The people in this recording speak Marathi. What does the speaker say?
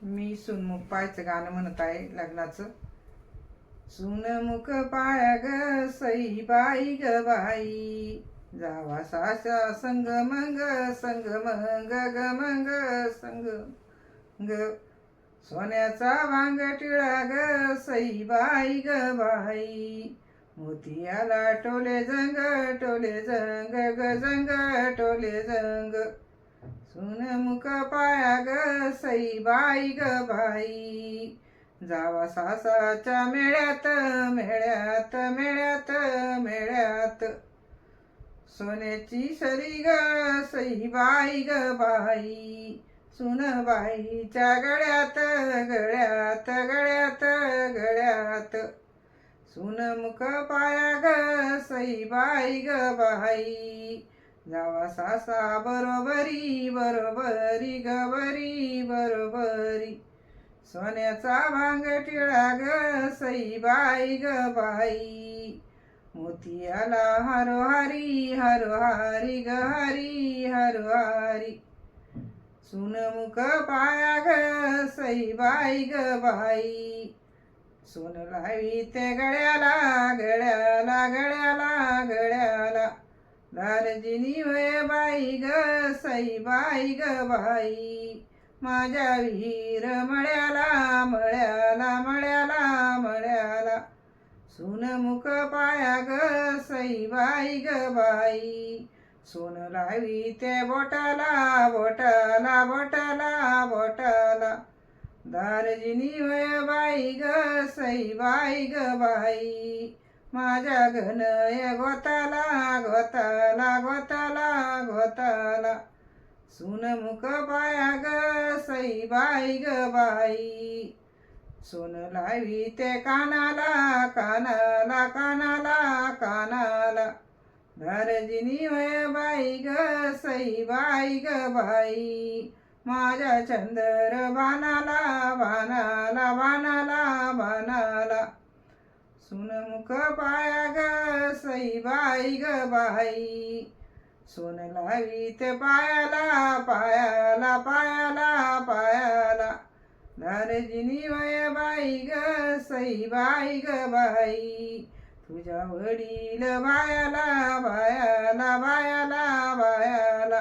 मी सुनमुख पायचं गाणं म्हणत आहे लग्नाचं. सुनमुख पाया ग सई बाई ग बाई, जावा सासा संग मंग ग मंग संग ग. सोन्याचा भांगटिळा ग सई बाई ग बाई, मोतियाला टोले जंग ग जंग टोले जंग. सुनमुख पाया ग सई बाई ग बाई, जावा सासाच्या मेळ्यात मेळ्यात मेळ्यात मेळ्यात. सोन्याची सरी ग सई बाई ग बाई, सुनबाईच्या गळ्यात गळ्यात गळ्यात गळ्यात. सुनमुख पाया ग सई बाई ग बाई, जावा सासा बरोबरी बरोबरी गबरी बरोबरी. सोन्याचा भांगटिळा ग सई बाई ग बाई, मोतियाला हरोहारी हरोहारी ग हरी हरोहारी. सुनमुख पाया ग सई बाई ग बाई, सोन लावी ते गळ्याला गळ्याला गळ्याला गळ्याला. दालजिनी वय बाई ग सई बाई ग बाई, माझ्या विहीर मळ्याला मळ्याला मळ्याला मळ्याला. सुनमुख पाया ग सई बाई ग बाई, सोन लावी ते बोटाला बोटाला बोटाला बोटाला. दालजिनी वय बाई ग सई बाई ग बाई, माझ्या घनय गोताला गोताला गोताला गोताला. सुनमुख पाया ग सई बाई ग बाई, सोन लावी ते कानाला कानाला कानाला कानाला. दालजिनी वय बाई ग सई बाई ग बाई, माझ्या चंदर बाणाला बाणाला बाणाला बाणाला. सुनमुख पाया ग सई बाई ग बाई, सोन लावी ते पायाला पायाला पायाला पायाला. दालजिनी वय बाई ग सई बाई ग बाई, तुझ्या वडील बायाला बायाला बायाला बायाला.